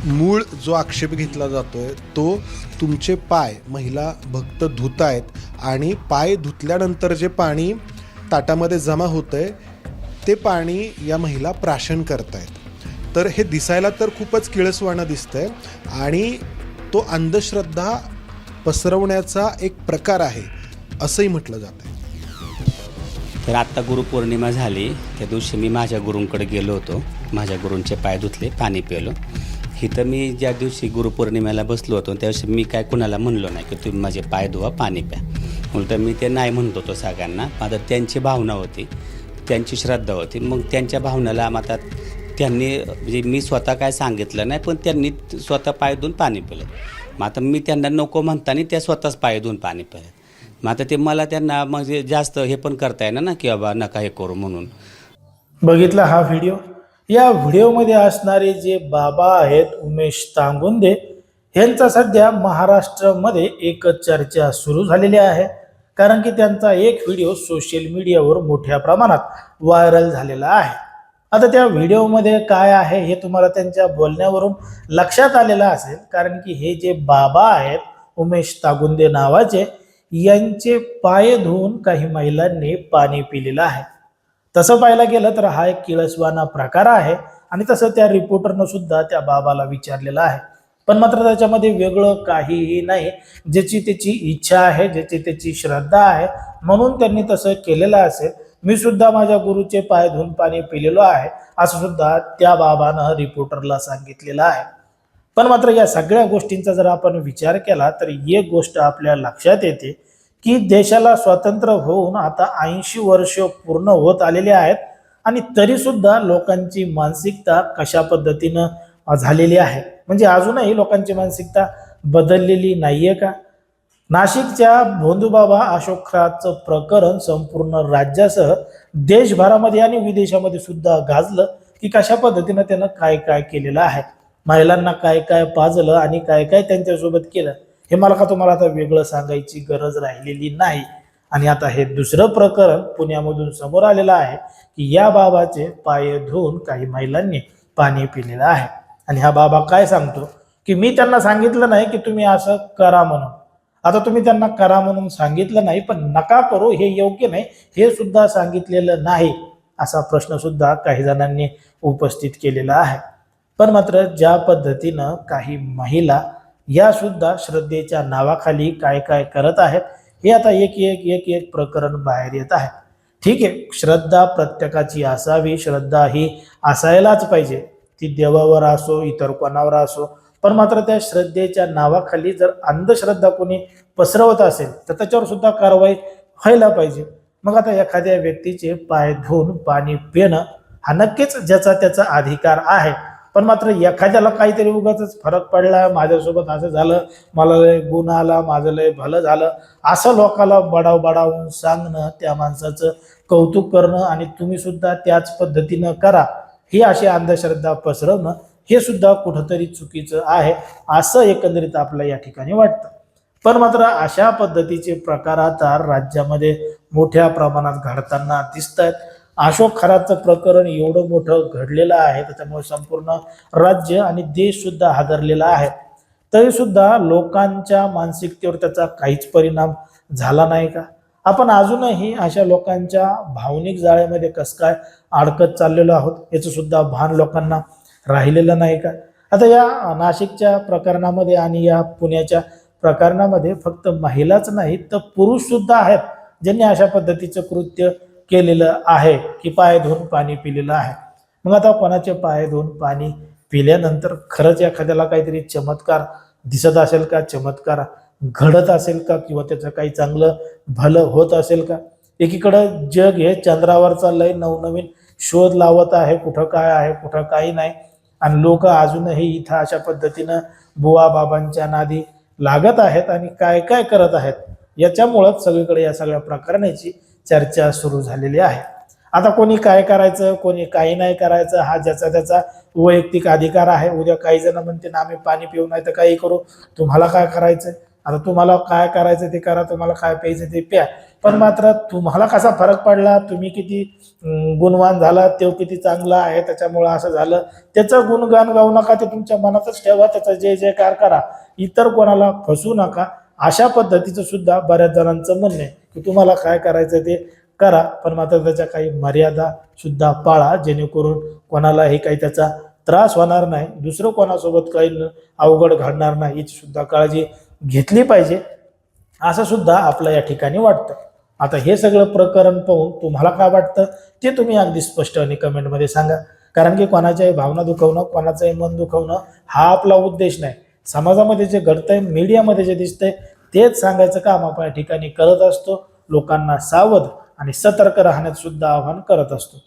मूळ जो आक्षेप घेतला जातोय तो तुमचे पाय महिला भक्त धुत आहेत आणि पाय धुतल्यानंतर जे पाणी ताटामध्ये जमा होतंय ते पाणी या महिला प्राशन करतायत। तर हे दिसायला तर खूपच किळसवाणं दिसतंय आणि तो अंधश्रद्धा पसरवण्याचा एक प्रकार आहे असंही म्हटलं जातं। तर आत्ता गुरुपौर्णिमा झाली, त्या दिवशी मी माझ्या गुरूंकडे गेलो होतो, माझ्या गुरूंचे पाय धुतले, पाणी पिलं। इथं मी ज्या दिवशी गुरुपौर्णिमेला बसलो होतो त्या दिवशी मी काय कुणाला म्हणलो नाही की तुम्ही माझे पाय धुवा, पाणी प्या, उलटं मी ते नाही म्हणत होतो सगळ्यांना। माझं त्यांची भावना होती, त्यांची श्रद्धा होती, मग त्यांच्या भावनेला आता त्यांनी म्हणजे मी स्वतः काय सांगितलं नाही, पण त्यांनी स्वतः पाय धुवून पाणी पिलं। मग आता मी त्यांना नको म्हणताना त्या स्वतःच पाय धुवून पाणी पिलं। मग आता ते मला त्यांना म्हणजे जास्त हे पण करता येणार ना की बाबा नका हे करू म्हणून। बघितला हा व्हिडिओ। या व्हिडिओमध्ये असणारे जे बाबा आहेत उमेश तांगुंदे यांचा सध्या महाराष्ट्रामध्ये एक चर्चा सुरू झालेली आहे, कारण की त्यांचा एक व्हिडिओ सोशल मीडियावर मोठ्या प्रमाणात व्हायरल झालेला आहे। आता त्या व्हिडिओमध्ये काय आहे हे तुम्हाला त्यांच्या बोलण्यावरून लक्षात आलेलं असेल, कारण की हे जे बाबा आहेत उमेश तांगुंदे नावाचे, यांचे पाय धुवून काही महिलांनी पाणी पिलेलं आहे। तसं पाहायला गेलं तर हा एक किळसवाना प्रकार आहे आणि तसं त्या रिपोर्टरनं सुद्धा त्या बाबाला विचारलेलं आहे, पण मात्र त्याच्यामध्ये वेगळं काहीही नाही। ज्याची त्याची इच्छा आहे, ज्याची त्याची श्रद्धा आहे म्हणून त्यांनी तसं केलेलं असेल। मी सुद्धा माझ्या गुरुचे पाय धुवून पाणी पिलेलो आहे असं सुद्धा त्या बाबानं रिपोर्टरला सांगितलेलं आहे। पण मात्र या सगळ्या गोष्टींचा जर आपण विचार केला तर एक गोष्ट आपल्या लक्षात येते की देशाला स्वातंत्र्य होऊन आता 80 वर्ष पूर्ण होत आलेली आहेत आणि तरी सुद्धा लोकांची मानसिकता कशा पद्धतीनं झालेली आहे, म्हणजे अजूनही लोकांची मानसिकता बदललेली नाहीये का? नाशिकच्या भोंदूबाबा अशोकराचं प्रकरण संपूर्ण राज्यासह देशभरामध्ये आणि विदेशामध्ये सुद्धा गाजलं की कशा पद्धतीनं त्यानं काय काय केलेलं आहे, महिलांना काय काय पाजलं आणि काय काय त्यांच्यासोबत केलं हे मला का तुम्हाला आता वेगळं सांगायची गरज राहिलेली नाही। आणि आता हे दुसरं प्रकरण पुण्यामधून समोर आलेलं आहे की या बाबाचे पाय धुवून काही महिलांनी पाणी पिलेलं आहे आणि हा बाबा काय सांगतो की मी त्यांना सांगितलं नाही की तुम्ही असं करा म्हणून। आता तुम्ही त्यांना करा म्हणून सांगितलं नाही, पण नका करू हे योग्य नाही हे सुद्धा सांगितलेलं नाही, असा प्रश्न सुद्धा काही जणांनी उपस्थित केलेला आहे। पण मात्र ज्या पद्धतीनं काही महिला या सुद्धा श्रद्धेच्या नावाखाली काय काय करत आहेत हे आता एक प्रकरण बाहेर येत आहे। ठीक आहे, श्रद्धा प्रत्येकाची असावी, श्रद्धा ही असायलाच पाहिजे, ती देवावर असो इतर कोणावर असो, पण मात्र त्या श्रद्धेच्या नावाखाली जर अंधश्रद्धा कोणी पसरवत असेल तर त्याच्यावर सुद्धा कारवाई व्हायला पाहिजे। मग आता एखाद्या व्यक्तीचे पाय धुवून पाणी पिणं हा नक्कीच ज्याचा त्याचा अधिकार आहे, पण मात्र एखाद्याला काहीतरी उगाच फरक पडला, माझ्यासोबत असं झालं, मला लय गुण आला, माझं लय भलं झालं, असं लोकांना बडावून सांगणं, त्या माणसाचं कौतुक करणं आणि तुम्ही सुद्धा त्याच पद्धतीनं करा ही अशी अंधश्रद्धा पसरवणं हे सुद्धा कुठंतरी चुकीचं आहे असं एकंदरीत आपल्याला या ठिकाणी वाटतं। पण मात्र अशा पद्धतीचे प्रकार आता राज्यामध्ये मोठ्या प्रमाणात घडताना दिसत आहेत। अशोक खराचं प्रकरण एवढं मोठं घडलेलं आहे त्याच्यामुळे संपूर्ण राज्य आणि देश सुद्धा हादरलेला आहे, तरी सुद्धा लोकांच्या मानसिकतेवर त्याचा काहीच परिणाम झाला नाही का? आपण अजूनही अशा लोकांच्या भावनिक जाळ्यामध्ये कसं काय अडकत चाललेलो आहोत याचं सुद्धा भान लोकांना राहिलेलं नाही का? आता या नाशिकच्या प्रकरणामध्ये आणि या पुण्याच्या प्रकरणामध्ये फक्त महिलाच नाहीत तर पुरुष सुद्धा आहेत ज्यांनी अशा पद्धतीचं कृत्य केलेलं आहे की पाय धुवून पाणी पिलेलं आहे। मग आता कोणाचे पाय धुवून पाणी पिल्यानंतर खरंच एखाद्याला काहीतरी चमत्कार दिसत असेल का, चमत्कार घडत असेल का, किंवा त्याचं काही चांगलं भलं होत असेल का? एकीकडं जग हे चंद्रावर चाललंय, नवनवीन शोध लावत आहे, कुठं काय आहे कुठं काही नाही, आणि लोक अजूनही इथं अशा पद्धतीनं बुवा बाबांच्या नादी लागत आहेत आणि काय काय करत आहेत। याच्यामुळंच सगळीकडे या सगळ्या प्रकरणाची चर्चा सुरू झालेली आहे। आता कोणी काय करायचं कोणी काही नाही करायचं हा ज्याचा त्याचा वैयक्तिक अधिकार आहे। उद्या काही जण म्हणते ना आम्ही पाणी पिऊ नाही तर काही करू, तुम्हाला काय करायचं? आता तुम्हाला काय करायचं ते करा, तुम्हाला काय प्यायचं ते प्या, पण मात्र तुम्हाला कसा फरक पडला, तुम्ही किती गुणवान झाला, तो किती चांगला आहे त्याच्यामुळं असं झालं, त्याचं गुणगान गाऊ नका, ते तुमच्या मनातच ठेवा, त्याचा जय जयकार करा, इतर कोणाला फसवू नका. अशा पद्धतीचं सुद्धा बऱ्याच जणांचं म्हणणं आहे की तुम्हाला काय करायचं ते करा, पण मात्र त्याच्या काही मर्यादा सुद्धा पाळा, जेणेकरून कोणालाही काही त्याचा त्रास होणार नाही, दुसरं कोणासोबत काही अवघड घडणार नाही याची सुद्धा काळजी घेतली पाहिजे, असं सुद्धा आपलं या ठिकाणी वाटतं. आता हे सगळं प्रकरण पाहून तुम्हाला काय वाटतं ते तुम्ही अगदी स्पष्टपणे कमेंटमध्ये सांगा, कारण की कोणाच्याही भावना दुखवणं, कोणाचंही मन दुखवणं हा आपला उद्देश नाही. समाजामध्ये जे घडतंय, मीडियामध्ये जे दिसतंय तेच सांगायचं काम आपण या ठिकाणी करत असतो, लोकांना सावध आणि सतर्क राहण्यात सुद्धा आवाहन करत असतो.